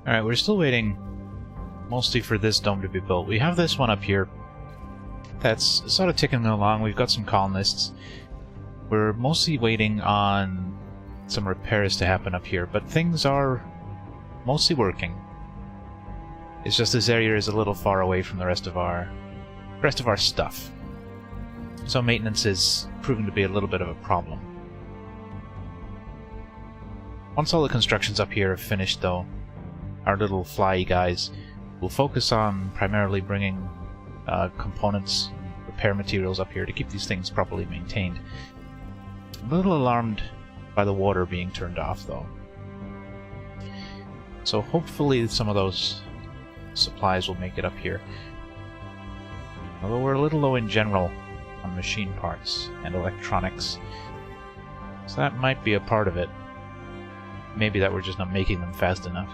Alright, we're still waiting mostly for this dome to be built. We have this one up here that's sort of ticking along. We've got some colonists. We're mostly waiting on some repairs to happen up here, but things are mostly working. It's just this area is a little far away from the rest of our stuff. So maintenance is proving to be a little bit of a problem. Once all the constructions up here are finished, though, our little fly guys will focus on primarily bringing components, repair materials up here to keep these things properly maintained. I'm a little alarmed by the water being turned off, though. So hopefully some of those supplies will make it up here. Although we're a little low in general on machine parts and electronics. So that might be a part of it. Maybe that we're just not making them fast enough.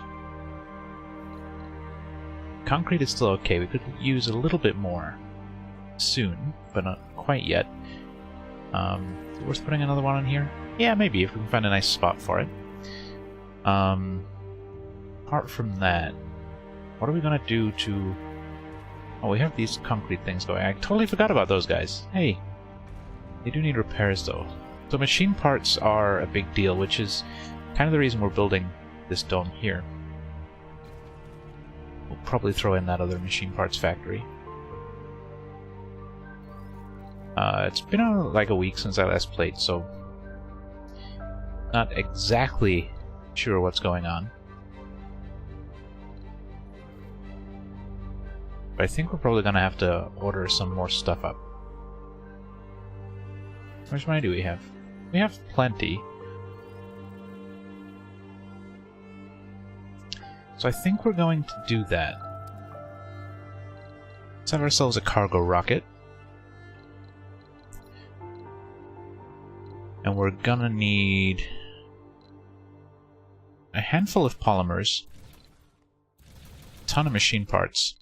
Concrete is still okay. We could use a little bit more soon, but not quite yet. Is it worth putting another one on here? Yeah, maybe, if we can find a nice spot for it. Apart from that, what are we going to do to... Oh, we have these concrete things going. I totally forgot about those guys. Hey, they do need repairs, though. So machine parts are a big deal, which is kind of the reason we're building this dome here. We'll probably throw in that other machine parts factory. It's been like a week since I last played, so not exactly sure what's going on. But I think we're probably going to have to order some more stuff up. How much money do we have? We have plenty. So I think we're going to do that. Let's have ourselves a cargo rocket. And we're gonna need a handful of polymers, a ton of machine parts,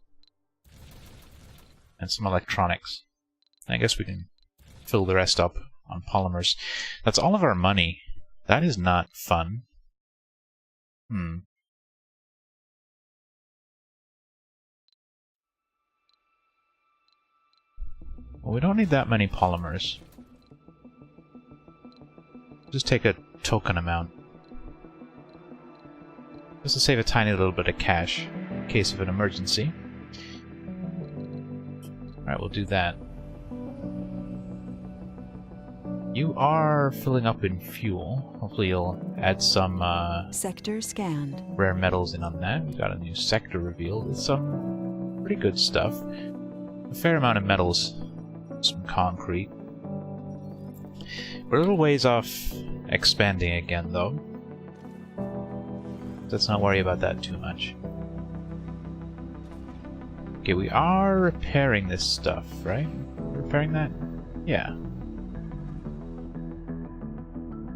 and some electronics. I guess we can fill the rest up on polymers. That's all of our money. That is not fun. Well, we don't need that many polymers. Just take a token amount. Just to save a tiny little bit of cash in case of an emergency. Alright, we'll do that. You are filling up in fuel. Hopefully you'll add some sector scanned. Rare metals in on that. We've got a new sector revealed with some pretty good stuff. A fair amount of metals. Some concrete. We're a little ways off expanding again, though. Let's not worry about that too much. Okay, we are repairing this stuff, right? Repairing that? Yeah.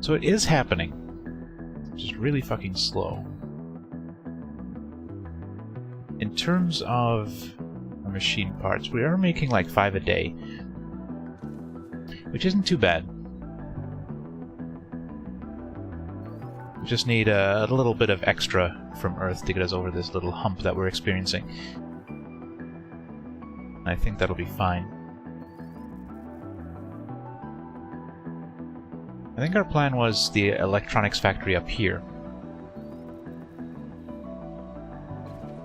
So it is happening. Just really fucking slow. In terms of our machine parts, we are making like 5 a day. Which isn't too bad. We just need a little bit of extra from Earth to get us over this little hump that we're experiencing. I think that'll be fine. I think our plan was the electronics factory up here.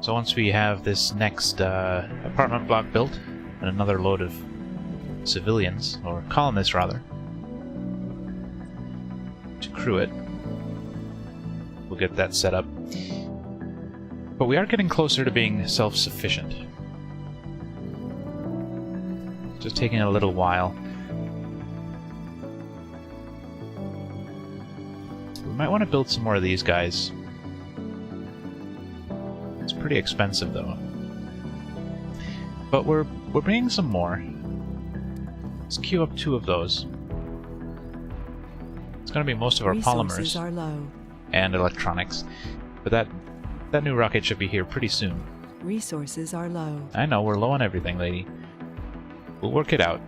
So once we have this next apartment block built, and another load of civilians, or colonists rather, to crew it, we'll get that set up. But we are getting closer to being self-sufficient. Just taking a little while. We might want to build some more of these guys. It's pretty expensive though. But we're bringing some more. Let's queue up 2 of those. It's going to be most of our polymers are low. And electronics. But that new rocket should be here pretty soon. Resources are low. I know, we're low on everything, lady. We'll work it out.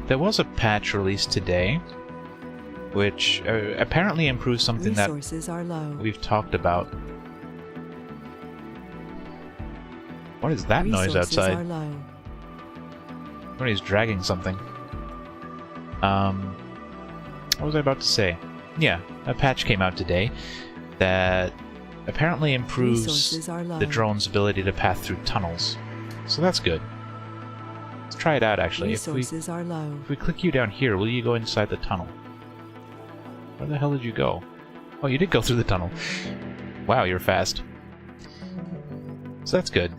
there was a patch released today, which apparently improves something that Resources are low. we've talked about. What is that noise outside? Are low. Somebody's dragging something. What was I about to say? Yeah, a patch came out today that apparently improves Resources are low. the drone's ability to pass through tunnels. So that's good. Let's try it out, actually. Resources are low. If we click you down here, will you go inside the tunnel? Where the hell did you go? Oh, you did go through the tunnel. Wow, you're fast. So that's good.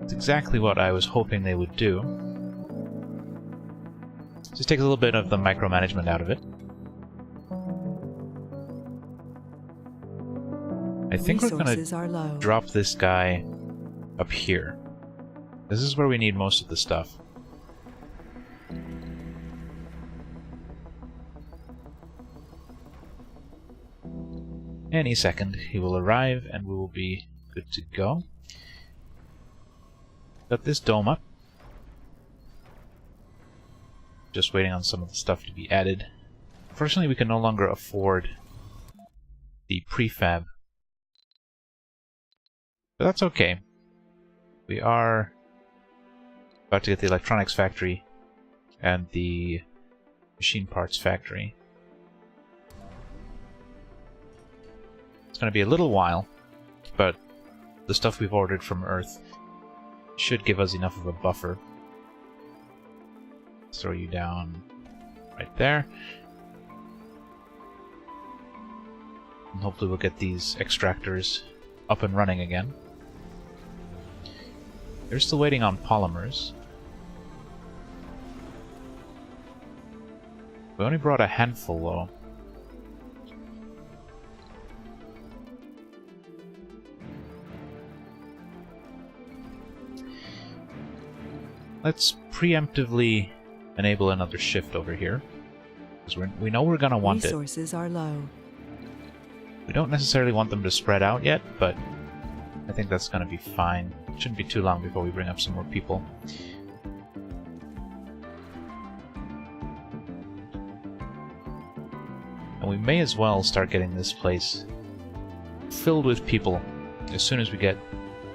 It's exactly what I was hoping they would do. Just takes a little bit of the micromanagement out of it. I think we're going to drop this guy up here. This is where we need most of the stuff. Any second, he will arrive and we will be good to go. Got this dome up. Just waiting on some of the stuff to be added. Unfortunately, we can no longer afford the prefab. But that's okay. We are about to get the electronics factory and the machine parts factory. It's going to be a little while, but the stuff we've ordered from Earth should give us enough of a buffer. Throw you down right there. And hopefully we'll get these extractors up and running again. They're still waiting on polymers. We only brought a handful though. Let's preemptively enable another shift over here, because we know we're gonna want it. Resources are low. We don't necessarily want them to spread out yet, but I think that's gonna be fine. It shouldn't be too long before we bring up some more people. And we may as well start getting this place filled with people as soon as we get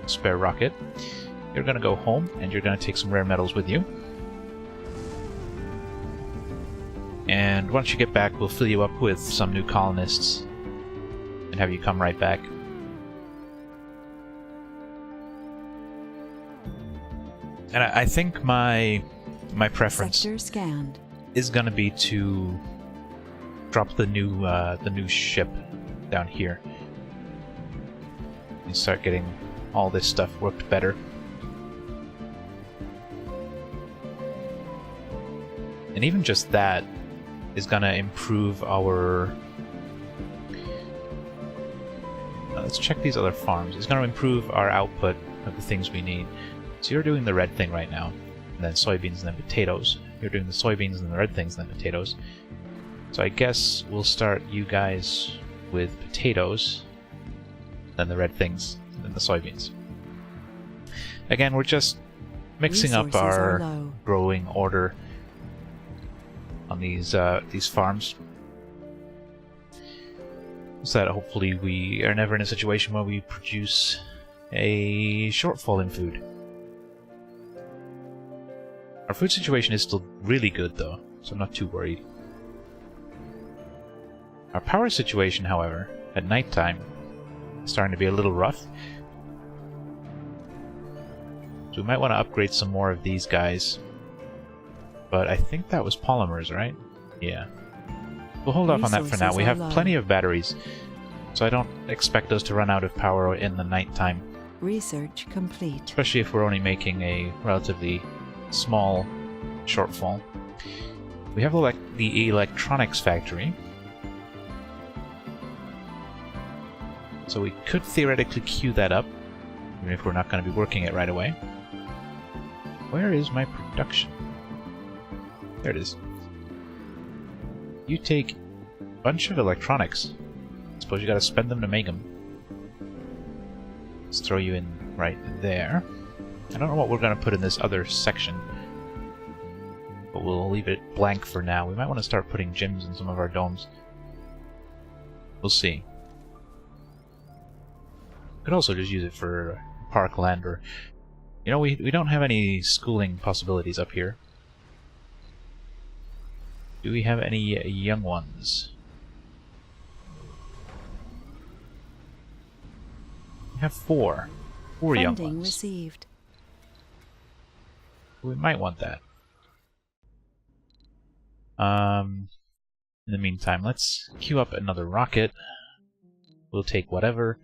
a spare rocket. You're gonna go home, and you're gonna take some rare metals with you. And once you get back, we'll fill you up with some new colonists and have you come right back. And I think my preference is gonna be to drop the new ship down here and start getting all this stuff worked better. And even just that is gonna improve our... let's check these other farms. It's gonna improve our output of the things we need. So you're doing the red thing right now, and then soybeans and then potatoes. You're doing the soybeans and the red things and then potatoes. So I guess we'll start you guys with potatoes, then the red things, and then the soybeans. Again, we're just mixing up our growing order on these farms, so that hopefully we are never in a situation where we produce a shortfall in food. Our food situation is still really good though, so I'm not too worried. Our power situation, however, at nighttime is starting to be a little rough. So we might want to upgrade some more of these guys. But I think that was polymers, right? Yeah. We'll hold off on that for now. We have plenty of batteries, so I don't expect us to run out of power in the nighttime. Research complete. Especially if we're only making a relatively small shortfall. We have the electronics factory. So we could theoretically queue that up, even if we're not going to be working it right away. Where is my production? There it is. You take a bunch of electronics. Suppose you gotta spend them to make them. Let's throw you in right there. I don't know what we're gonna put in this other section. but we'll leave it blank for now. We might want to start putting gyms in some of our domes. We'll see. We could also just use it for parkland, or... You know, we don't have any schooling possibilities up here. Do we have any young ones? We have four. Four young ones. Funding received. We might want that. In the meantime, let's queue up another rocket. We'll take whatever.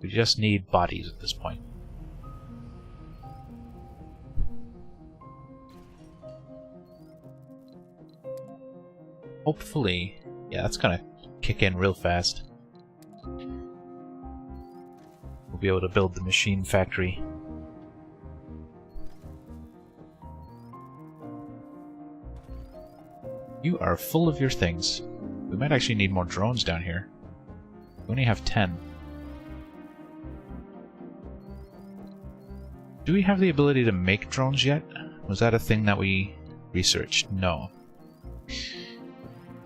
We just need bodies at this point. Hopefully, yeah, that's gonna kick in real fast. We'll be able to build the machine factory. You are full of your things. We might actually need more drones down here. We only have 10. Do we have the ability to make drones yet? Was that a thing that we researched? No.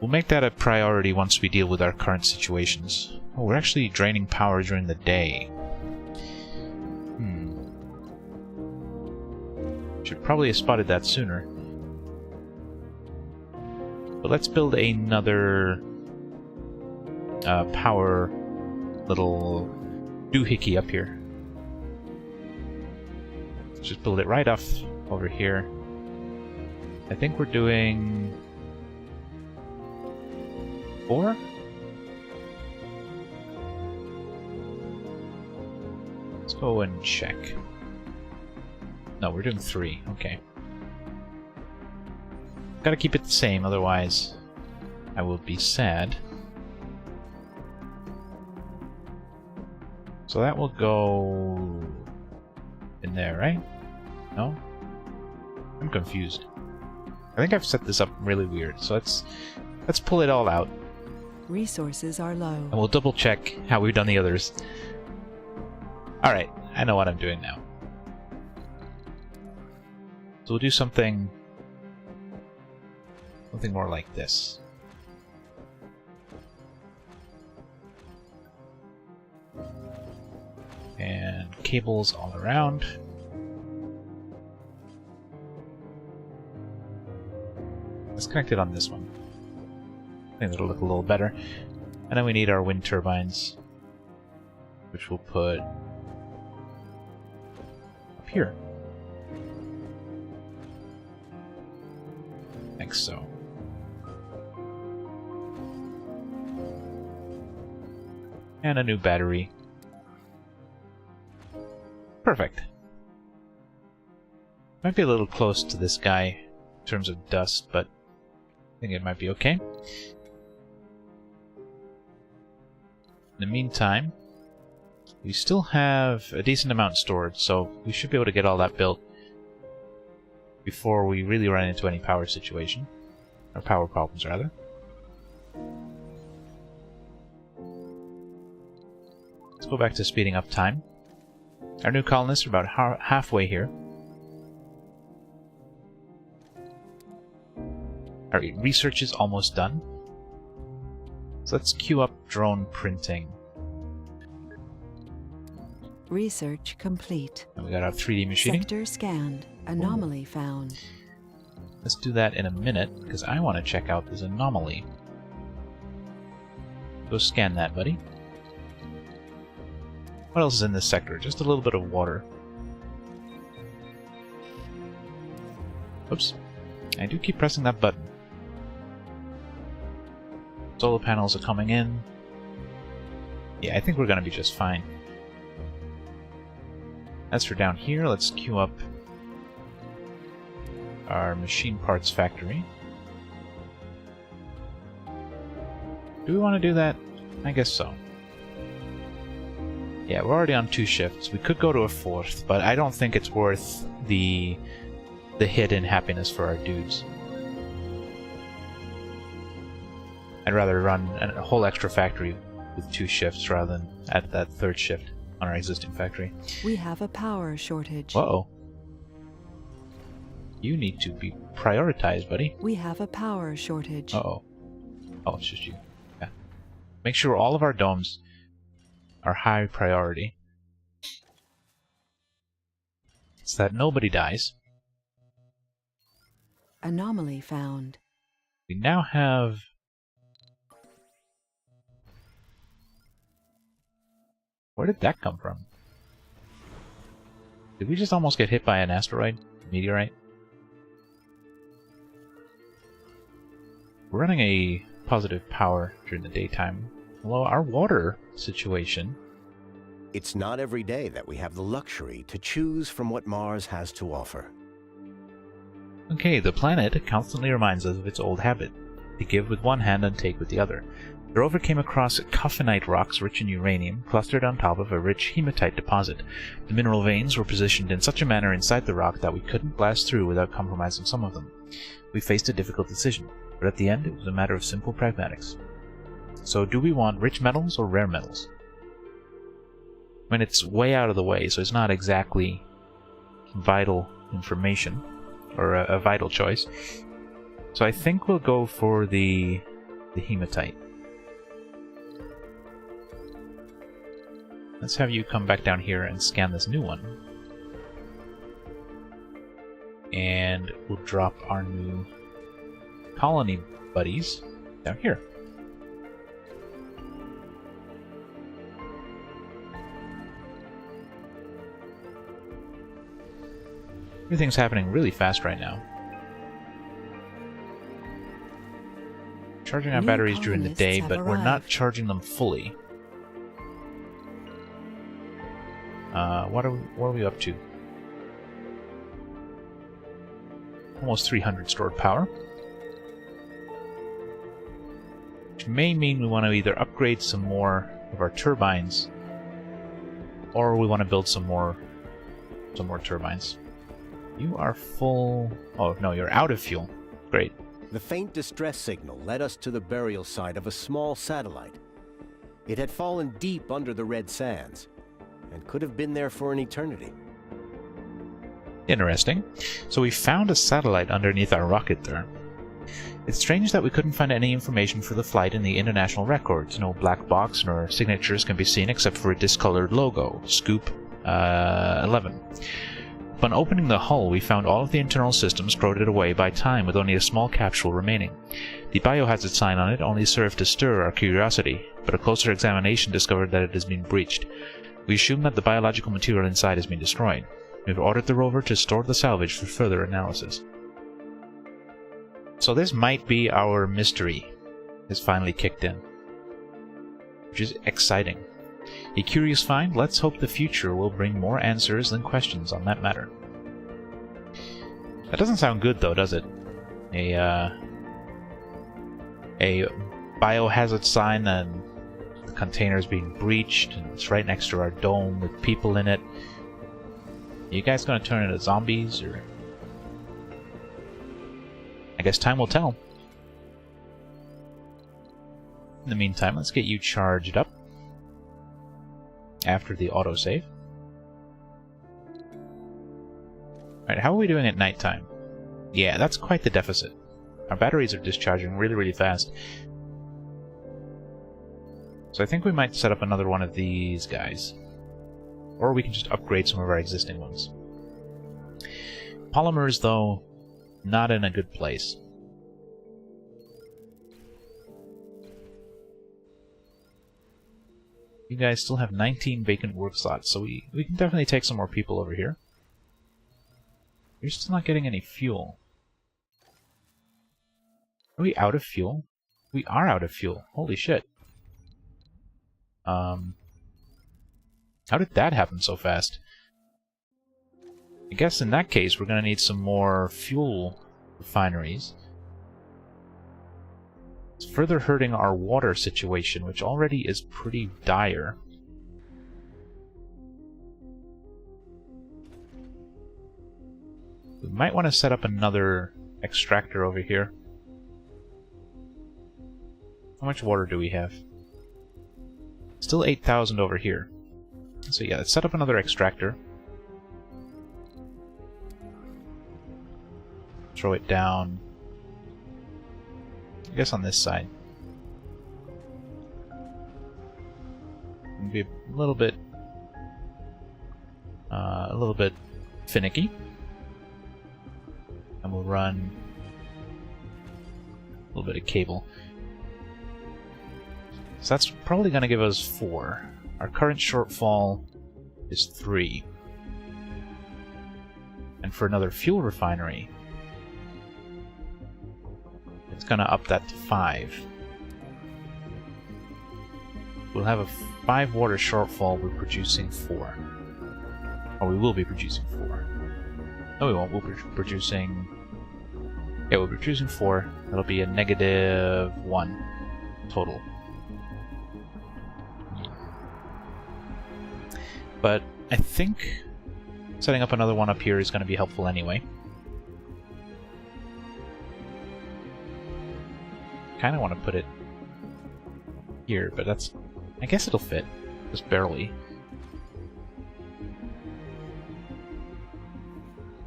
We'll make that a priority once we deal with our current situations. Oh, we're actually draining power during the day. Should probably have spotted that sooner. But let's build another power little doohickey up here. Let's just build it right off over here. I think we're doing 4? Let's go and check. No, we're doing 3. Okay. Gotta keep it the same, otherwise I will be sad. So that will go in there, right? No? I'm confused. I think I've set this up really weird, so let's pull it all out. Resources are low. And we'll double check how we've done the others. Alright, I know what I'm doing now. So we'll do something more like this. And cables all around. Let's connect it on this one. I think that'll look a little better. And then we need our wind turbines, which we'll put up here. Like so. And a new battery. Perfect. Might be a little close to this guy in terms of dust, but I think it might be okay. In the meantime, we still have a decent amount stored, so we should be able to get all that built before we really run into any power situation. Or power problems, rather. Let's go back to speeding up time. Our new colonists are about halfway here. Our research is almost done. So let's queue up drone printing. Research complete. And we got our 3D machining. Sector scanned. Anomaly found. Let's do that in a minute, because I want to check out this anomaly. Go scan that, buddy. What else is in this sector? Just a little bit of water. Oops. I do keep pressing that button. Solar panels are coming in. Yeah, I think we're going to be just fine. As for down here, let's queue up our machine parts factory. Do we want to do that? I guess so. Yeah, we're already on 2 shifts. We could go to a 4th, but I don't think it's worth the hit in happiness for our dudes. I'd rather run a whole extra factory with 2 shifts rather than at that 3rd shift on our existing factory. We have a power shortage. Uh-oh. You need to be prioritized, buddy. We have a power shortage. Uh-oh. Oh, it's just you. Yeah. Make sure all of our domes are high priority, so that nobody dies. Anomaly found. We now have... Where did that come from? Did we just almost get hit by an asteroid? Meteorite? We're running a positive power during the daytime. Although our water situation... It's not every day that we have the luxury to choose from what Mars has to offer. Okay, the planet constantly reminds us of its old habit, to give with one hand and take with the other. The rover came across coffinite rocks rich in uranium, clustered on top of a rich hematite deposit. The mineral veins were positioned in such a manner inside the rock that we couldn't blast through without compromising some of them. We faced a difficult decision, but at the end it was a matter of simple pragmatics. So do we want rich metals or rare metals? I mean, it's way out of the way, so it's not exactly vital information, or a vital choice. So I think we'll go for the hematite. Let's have you come back down here and scan this new one. And we'll drop our new colony buddies down here. Everything's happening really fast right now. Charging our batteries during the day, but we're not charging them fully. What are we up to? Almost 300 stored power. Which may mean we want to either upgrade some more of our turbines, or we want to build some more turbines. You are full... Oh, no, you're out of fuel. Great. The faint distress signal led us to the burial site of a small satellite. It had fallen deep under the red sands, and could have been there for an eternity. Interesting. So we found a satellite underneath our rocket there. It's strange that we couldn't find any information for the flight in the international records. No black box nor signatures can be seen except for a discolored logo, Scoop 11. Upon opening the hull, we found all of the internal systems corroded away by time, with only a small capsule remaining. The biohazard sign on it only served to stir our curiosity, but a closer examination discovered that it has been breached. We assume that the biological material inside has been destroyed. We've ordered the rover to store the salvage for further analysis. So this might be our mystery has finally kicked in, which is exciting. A curious find. Let's hope the future will bring more answers than questions on that matter. That doesn't sound good, though, does it? A biohazard sign and the container's being breached, and it's right next to our dome with people in it. Are you guys gonna turn into zombies, or...? I guess time will tell. In the meantime, let's get you charged up after the autosave. Alright, how are we doing at nighttime? Yeah, that's quite the deficit. Our batteries are discharging really, really fast. So I think we might set up another one of these guys. Or we can just upgrade some of our existing ones. Polymers, though, not in a good place. You guys still have 19 vacant work slots, so we can definitely take some more people over here. You're still not getting any fuel. Are we out of fuel? We are out of fuel. Holy shit. How did that happen so fast? I guess in that case we're gonna need some more fuel refineries. It's further hurting our water situation, which already is pretty dire. We might want to set up another extractor over here. How much water do we have? Still 8,000 over here. So yeah, let's set up another extractor. throw it down, I guess on this side. It'll be a little bit finicky. And we'll run a little bit of cable. So that's probably going to give us 4. Our current shortfall is 3. And for another fuel refinery, it's going to up that to 5. We'll have a 5 water shortfall. We're producing 4. Or we will be producing 4. No, we won't. We'll be producing... Yeah, we'll be producing 4. That'll be a -1 total. But I think setting up another one up here is going to be helpful anyway. Kind of want to put it here, but that's... I guess it'll fit. Just barely.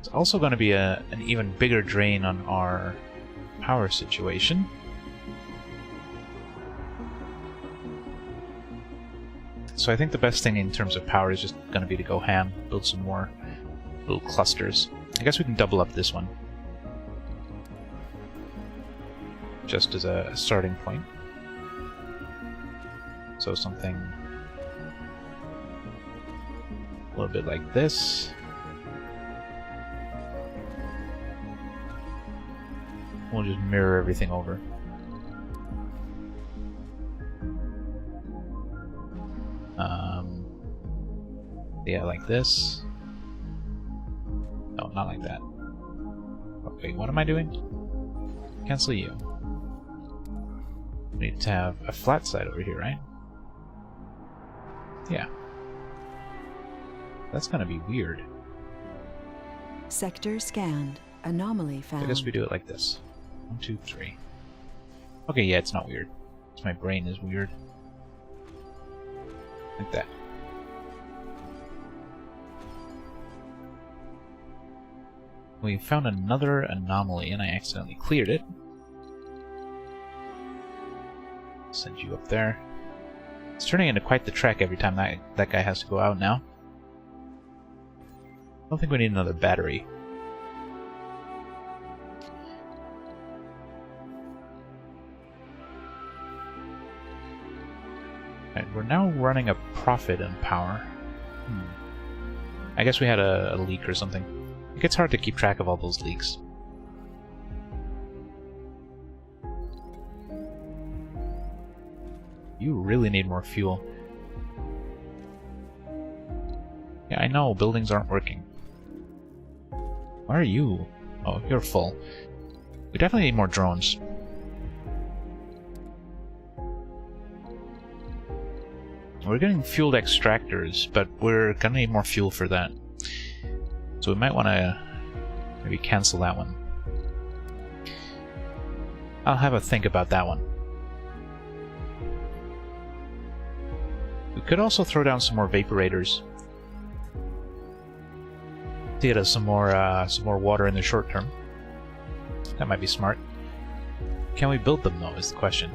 It's also going to be an even bigger drain on our power situation. So I think the best thing in terms of power is just going to be to go ham, build some more little clusters. I guess we can double up this one. Just as a starting point. So something a little bit like this. We'll just mirror everything over. Yeah, like this. No, not like that. Okay, what am I doing? Cancel you. We need to have a flat side over here, right? Yeah. That's gonna be weird. Sector scanned. Anomaly found. I guess we do it like this. 1, 2, 3. Okay, yeah, it's not weird. It's my brain is weird. Like that. We found another anomaly and I accidentally cleared it. Send you up there. It's turning into quite the trek every time that guy has to go out now. I don't think we need another battery. Right, we're now running a profit in power. I guess we had a leak or something. It gets hard to keep track of all those leaks. You really need more fuel. Yeah, I know, buildings aren't working. Why are you? Oh, you're full. We definitely need more drones. We're getting fueled extractors, but we're gonna need more fuel for that. So we might want to maybe cancel that one. I'll have a think about that one. We could also throw down some more vaporators to get us some more water in the short term. That might be smart. Can we build them though, is the question.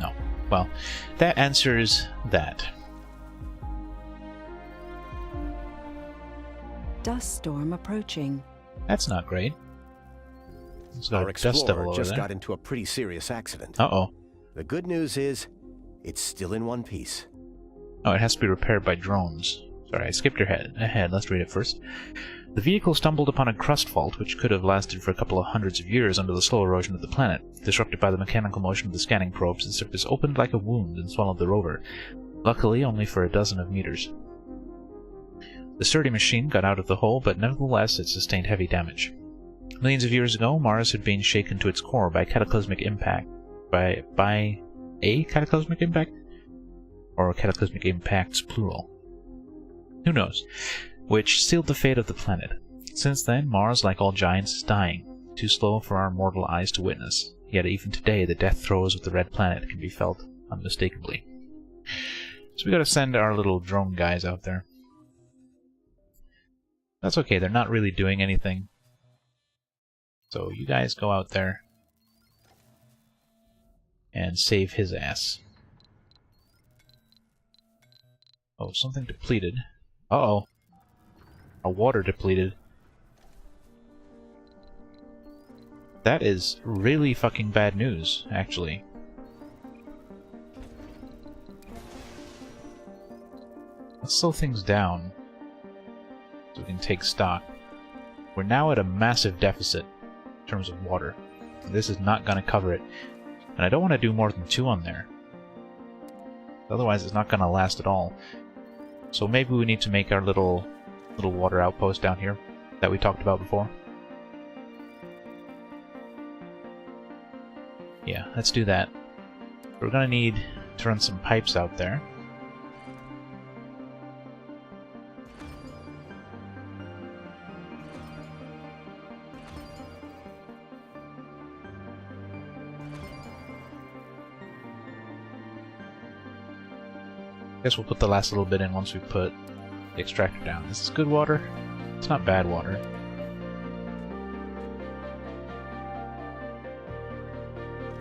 No. Well, that answers that. Dust storm approaching. That's not great. It's got Our a dust devil explorer over just there. got into a pretty serious accident. Uh-oh. The good news is, it's still in one piece. Oh, it has to be repaired by drones. Sorry, I skipped ahead. Let's read it first. The vehicle stumbled upon a crust fault which could have lasted for a couple of hundreds of years under the slow erosion of the planet. Disrupted by the mechanical motion of the scanning probes, the surface opened like a wound and swallowed the rover. Luckily, only for a dozen of meters. The sturdy machine got out of the hole, but nevertheless it sustained heavy damage. Millions of years ago, Mars had been shaken to its core by cataclysmic impact. By a cataclysmic impact? Or cataclysmic impacts, plural. Who knows? Which sealed the fate of the planet. Since then, Mars, like all giants, is dying, too slow for our mortal eyes to witness. Yet even today, the death throes of the red planet can be felt unmistakably. So we gotta send our little drone guys out there. That's okay, they're not really doing anything. So you guys go out there and save his ass. Oh, something depleted. Uh-oh. Our water depleted. That is really fucking bad news, actually. Let's slow things down so we can take stock. We're now at a massive deficit in terms of water. This is not going to cover it. And I don't want to do more than 2 on there. Otherwise it's not going to last at all. So maybe we need to make our little water outpost down here that we talked about before. Yeah, let's do that. We're going to need to run some pipes out there. Guess we'll put the last little bit in once we put the extractor down. This is good water. It's not bad water.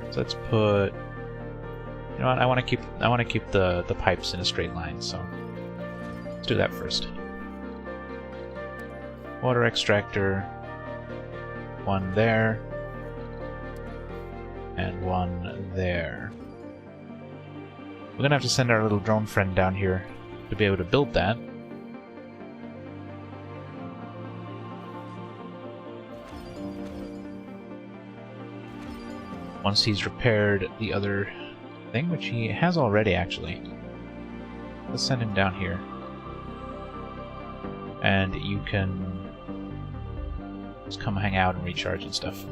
So let's put. You know what? I want to keep the pipes in a straight line. So let's do that first. Water extractor. 1 there. And 1 there. We're gonna have to send our little drone friend down here to be able to build that. Once he's repaired the other thing, which he has already actually. Let's send him down here. And you can just come hang out and recharge and stuff.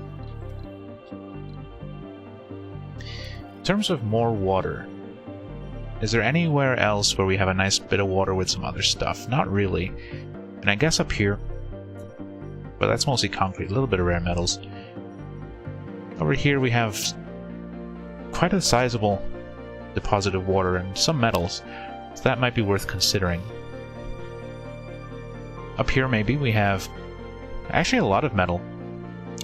In terms of more water, is there anywhere else where we have a nice bit of water with some other stuff? Not really. And I guess up here. But that's mostly concrete, a little bit of rare metals. Over here we have quite a sizable deposit of water and some metals. So that might be worth considering. Up here maybe we have actually a lot of metal.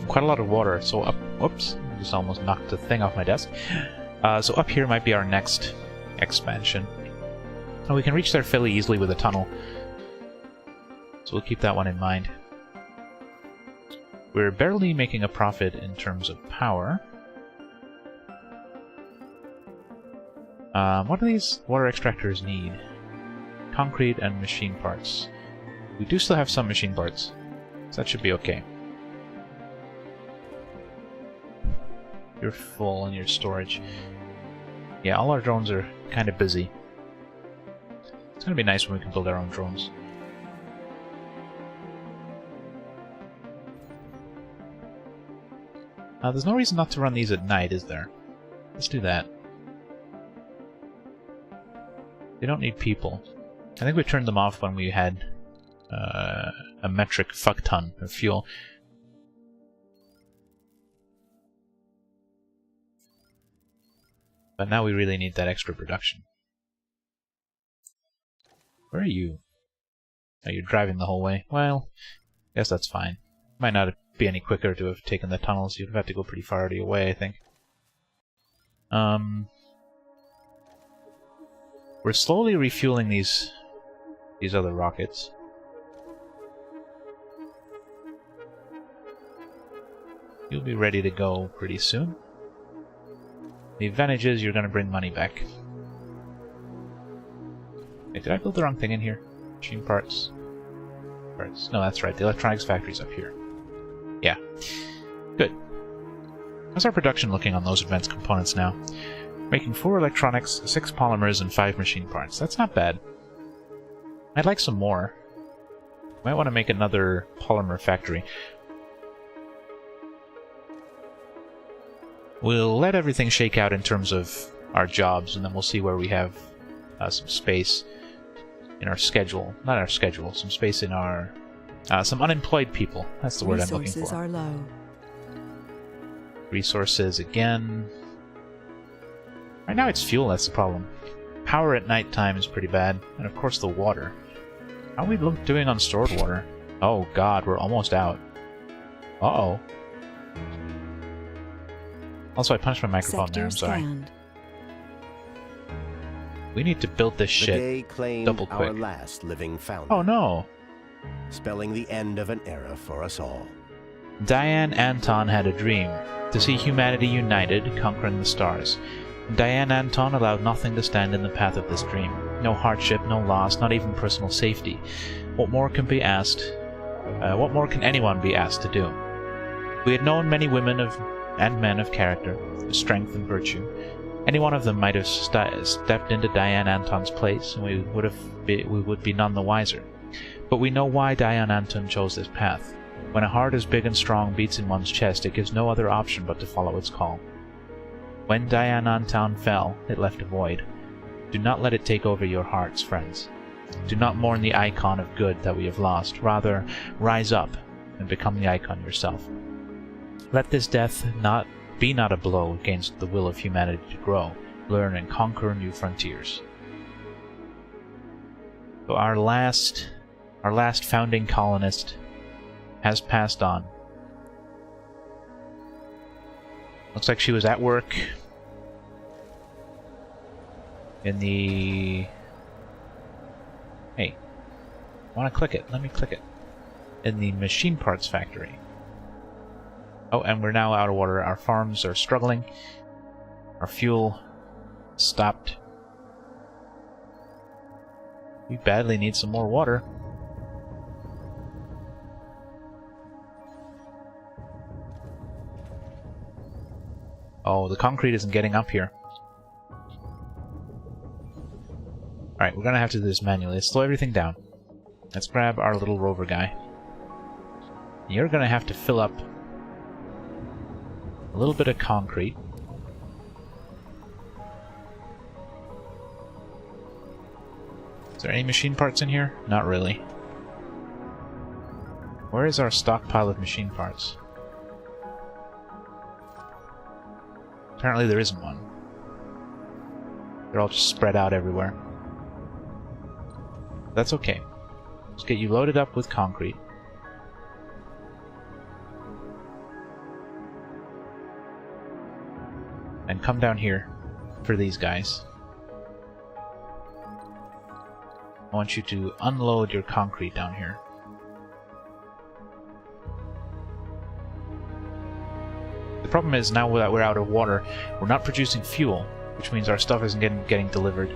Quite a lot of water. So up... Whoops. I just almost knocked the thing off my desk. So up here might be our next expansion. And we can reach there fairly easily with a tunnel. So we'll keep that one in mind. We're barely making a profit in terms of power. What do these water extractors need? Concrete and machine parts. We do still have some machine parts, so that should be okay. You're full in your storage. Yeah, all our drones are kind of busy. It's gonna be nice when we can build our own drones. There's no reason not to run these at night, is there? Let's do that. They don't need people. I think we turned them off when we had a metric fuck ton of fuel. But now we really need that extra production. Where are you? Oh, you're driving the whole way. Well, I guess that's fine. Might not be any quicker to have taken the tunnels. You'd have to go pretty far already away, I think. We're slowly refueling these other rockets. You'll be ready to go pretty soon. The advantage is you're going to bring money back. Wait, did I build the wrong thing in here? Machine parts. Parts. No, that's right. The electronics factory's up here. Yeah. Good. How's our production looking on those advanced components now? Making 4 electronics, 6 polymers, and 5 machine parts. That's not bad. I'd like some more. Might want to make another polymer factory. We'll let everything shake out in terms of our jobs, and then we'll see where we have some space in our schedule. Not our schedule, some space in our... some unemployed people. That's the word I'm looking for. Resources are low. Resources again. Right now it's fuel that's the problem. Power at nighttime is pretty bad. And of course the water. How are we doing on stored water? Oh god, we're almost out. Uh-oh. Also, I punched my microphone there, I'm Sector sorry. scanned. We need to build this The shit day claimed double our quick. last living founder, Oh no! spelling the end of an era for us all. Diane Anton had a dream, to see humanity united, conquering the stars. Diane Anton allowed nothing to stand in the path of this dream. No hardship, no loss, not even personal safety. What more can be asked? What more can anyone be asked to do? We had known many women and men of character, strength and virtue. Any one of them might have stepped into Diane Anton's place, and we would be none the wiser. But we know why Diane Anton chose this path. When a heart as big and strong beats in one's chest, it gives no other option but to follow its call. When Diane Anton fell, it left a void. Do not let it take over your hearts, friends. Do not mourn the icon of good that we have lost. Rather, rise up and become the icon yourself. Let this death be not a blow against the will of humanity to grow, learn, and conquer new frontiers. So our last founding colonist has passed on. Looks like she was at work in the... Hey, I want to click it. Let me click it. In the machine parts factory. Oh, and we're now out of water. Our farms are struggling. Our fuel stopped. We badly need some more water. Oh, the concrete isn't getting up here. Alright, we're gonna have to do this manually. Let's slow everything down. Let's grab our little rover guy. You're gonna have to fill up a little bit of concrete. Is there any machine parts in here? Not really. Where is our stockpile of machine parts? Apparently there isn't one. They're all just spread out everywhere. That's okay. Let's get you loaded up with concrete. And come down here for these guys. I want you to unload your concrete down here. The problem is now that we're out of water, we're not producing fuel, which means our stuff isn't getting delivered.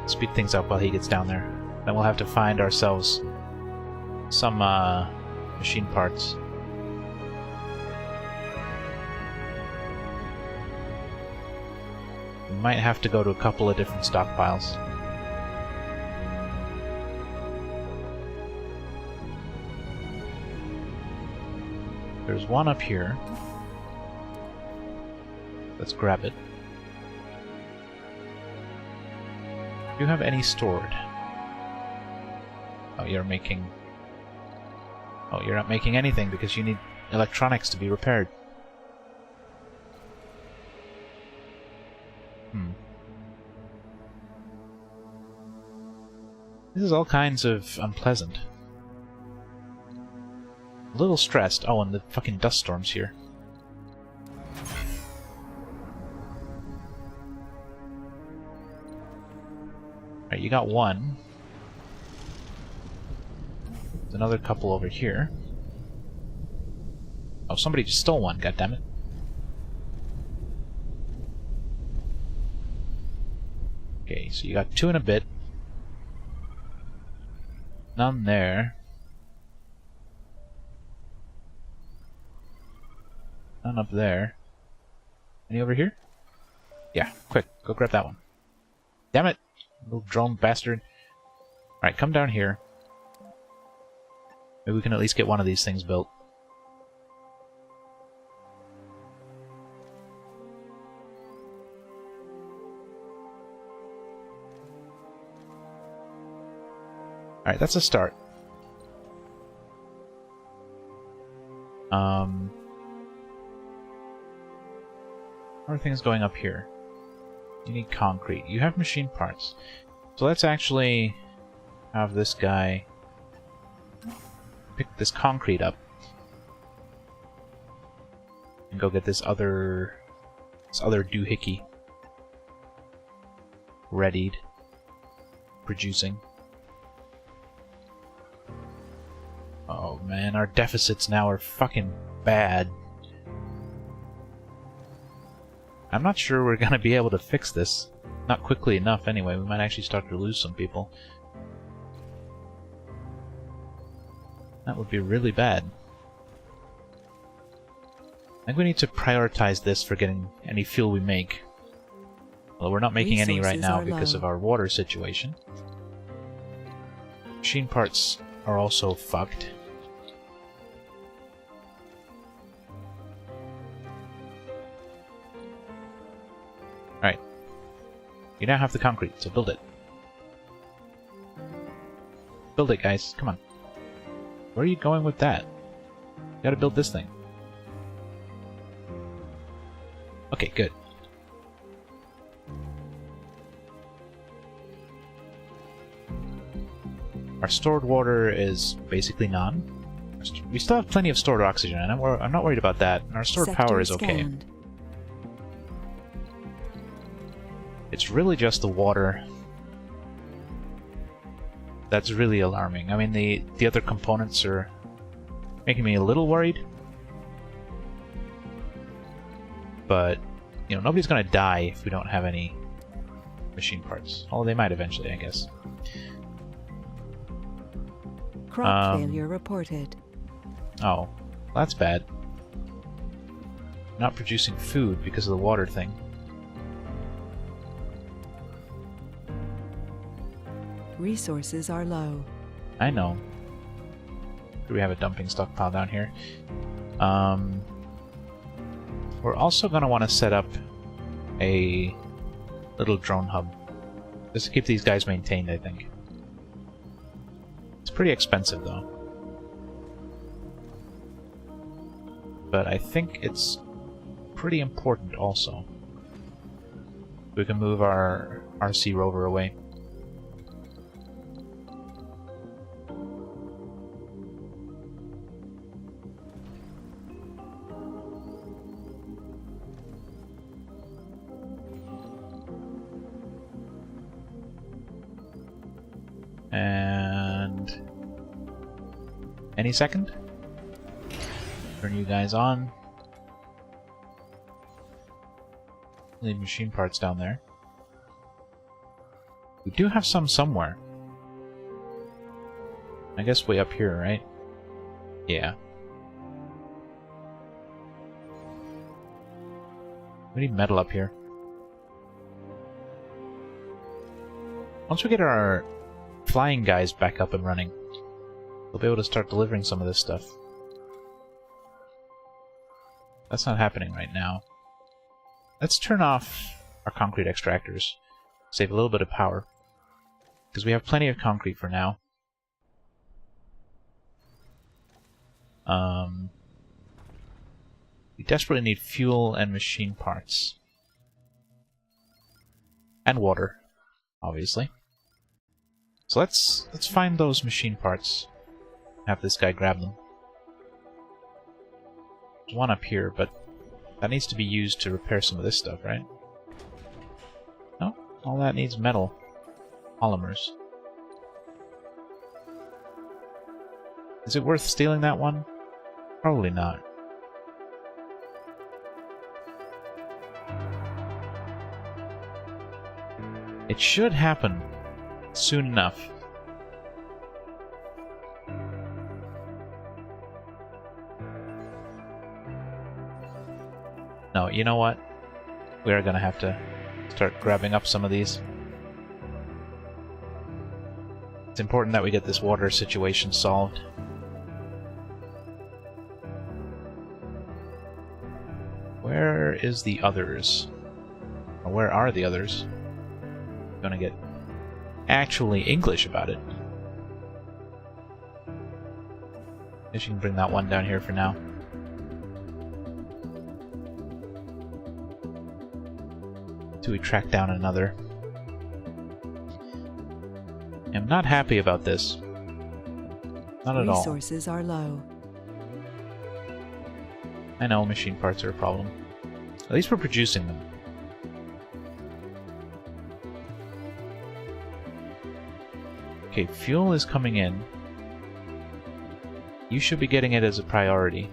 Speed things up while he gets down there. Then we'll have to find ourselves some machine parts. We might have to go to a couple of different stockpiles. There's one up here. Let's grab it. Do you have any stored? Oh, you're making... Oh, you're not making anything because you need electronics to be repaired. This is all kinds of unpleasant. A little stressed. Oh, and the fucking dust storms here. Alright, you got one. There's another couple over here. Oh, somebody just stole one, goddammit. Okay, so you got two and a bit. None there. None up there. Any over here? Yeah, quick, go grab that one. Damn it! Little drone bastard. Alright, come down here. Maybe we can at least get one of these things built. Alright, that's a start. How are things going up here? You need concrete. You have machine parts. So let's actually have this guy pick this concrete up. And go get this other doohickey readied, producing. Oh man, our deficits now are fucking bad. I'm not sure we're gonna be able to fix this. Not quickly enough anyway. We might actually start to lose some people. That would be really bad. I think we need to prioritize this for getting any fuel we make. Well, we're not making any right now because of our water situation. Machine parts are also fucked. Alright. You now have the concrete, so build it. Build it, guys. Come on. Where are you going with that? You gotta build this thing. Okay, good. Our stored water is basically none. We still have plenty of stored oxygen, and I'm not worried about that. And our stored power is okay. It's really just the water that's really alarming. I mean, the other components are making me a little worried. But, you know, nobody's gonna die if we don't have any machine parts. Although they might eventually, I guess. Crop failure reported. Oh, that's bad. Not producing food because of the water thing. Resources are low. I know. Do we have a dumping stockpile down here? We're also going to want to set up a little drone hub. Just to keep these guys maintained, I think. It's pretty expensive, though. But I think it's pretty important, also. We can move our RC rover away. And any second, turn you guys on. Leave machine parts down there. We do have some somewhere. I guess way up here, right? Yeah. We need metal up here. Once we get our flying guys back up and running, we'll be able to start delivering some of this stuff. That's not happening right now. Let's turn off our concrete extractors. Save a little bit of power. Because we have plenty of concrete for now. We desperately need fuel and machine parts. And water, obviously. So let's find those machine parts. Have this guy grab them. There's one up here, but that needs to be used to repair some of this stuff, right? No, all that needs metal. Polymers. Is it worth stealing that one? Probably not. It should happen soon enough. No, you know what? We are gonna have to start grabbing up some of these. It's important that we get this water situation solved. Where is the others? Or where are the others? I'm gonna get actually English about it. Guess you can bring that one down here for now. Till we track down another. I'm not happy about this. Not at all. Resources are low. I know machine parts are a problem. At least we're producing them. Okay, fuel is coming in. You should be getting it as a priority.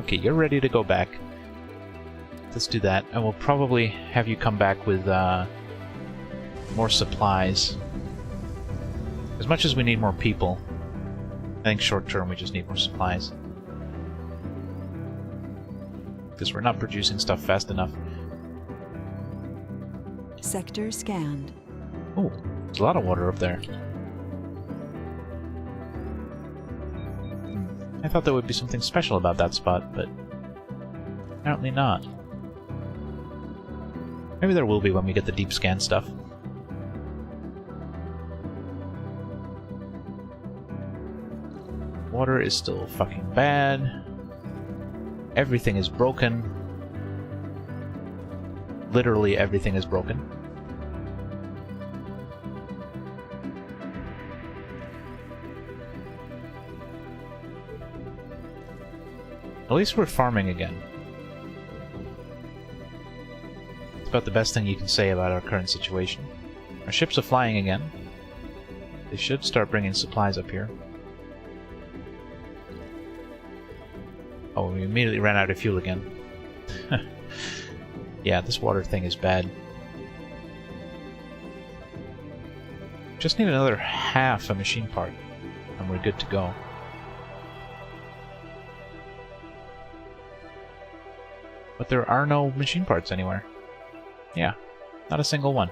Okay, you're ready to go back. Let's do that, and we'll probably have you come back with more supplies. As much as we need more people, I think short term we just need more supplies. Because we're not producing stuff fast enough. Sector scanned. Oh, there's a lot of water up there. I thought there would be something special about that spot, but apparently not. Maybe there will be when we get the deep scan stuff. Water is still fucking bad. Everything is broken. Literally everything is broken. At least we're farming again. It's about the best thing you can say about our current situation. Our ships are flying again. They should start bringing supplies up here. Oh, we immediately ran out of fuel again. Yeah, this water thing is bad. Just need another half a machine part, and we're good to go. But there are no machine parts anywhere. Yeah, not a single one.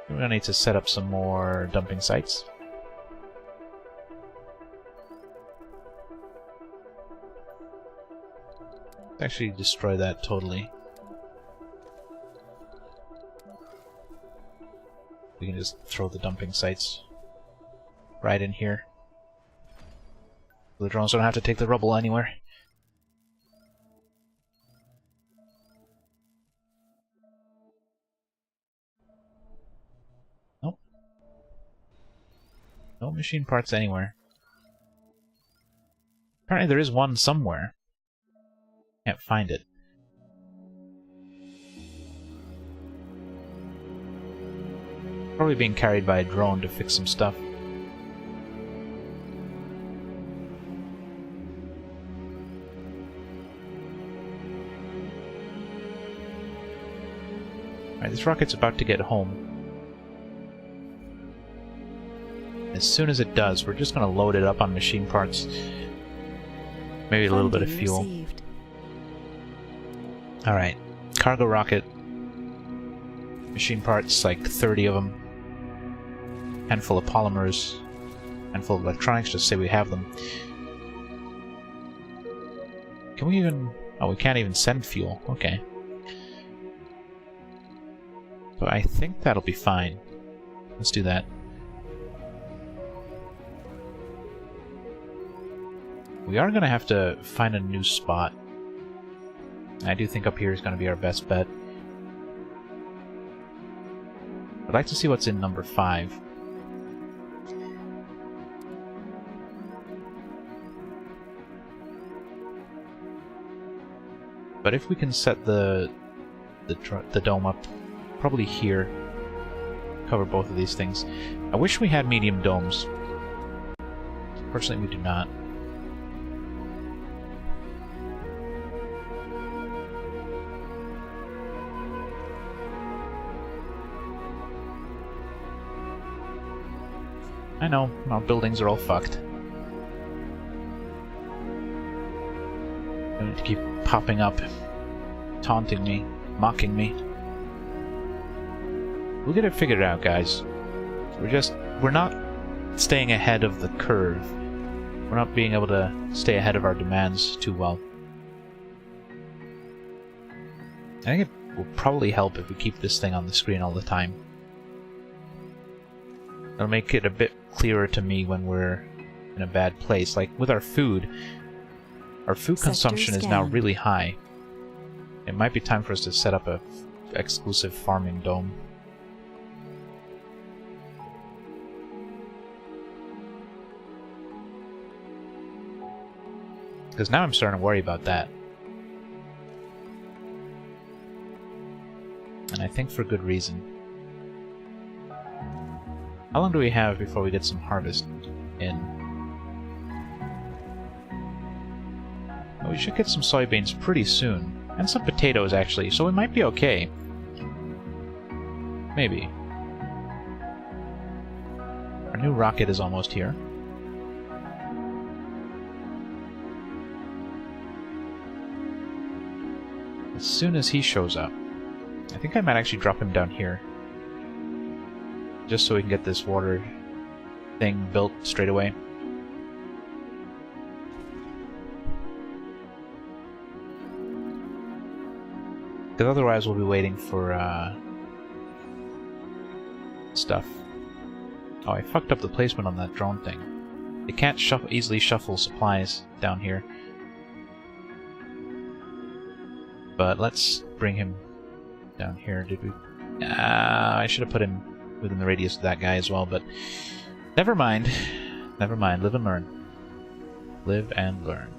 We're gonna need to set up some more dumping sites. Let's actually destroy that totally. We can just throw the dumping sites right in here. The drones don't have to take the rubble anywhere. Nope. No machine parts anywhere. Apparently there is one somewhere. Can't find it. Probably being carried by a drone to fix some stuff. Alright, this rocket's about to get home. As soon as it does, we're just going to load it up on machine parts. Maybe a little bit of fuel. Received. Alright, cargo rocket. Machine parts, like 30 of them. Handful of polymers. Handful of electronics, just say we have them. Can we even... Oh, we can't even send fuel. Okay. So I think that'll be fine. Let's do that. We are going to have to find a new spot. I do think up here is going to be our best bet. I'd like to see what's in number 5. But if we can set the dome up probably here, cover both of these things. I wish we had medium domes. Fortunately, we do not. I know, our buildings are all fucked. They need to keep popping up, taunting me, mocking me. We'll get it figured out, guys. We're not staying ahead of the curve. We're not being able to stay ahead of our demands too well. I think it will probably help if we keep this thing on the screen all the time. It'll make it a bit clearer to me when we're in a bad place. Like with our food consumption is now really high. It might be time for us to set up a exclusive farming dome. Because now I'm starting to worry about that. And I think for good reason. How long do we have before we get some harvest in? Well, we should get some soybeans pretty soon. And some potatoes, actually, so we might be okay. Maybe. Our new rocket is almost here. As soon as he shows up, I think I might actually drop him down here. Just so we can get this water thing built straight away. Because otherwise we'll be waiting for stuff. Oh, I fucked up the placement on that drone thing. They can't easily shuffle supplies down here. But let's bring him down here. Did we? I should have put him within the radius of that guy as well, but never mind. Never mind. Live and learn. Live and learn.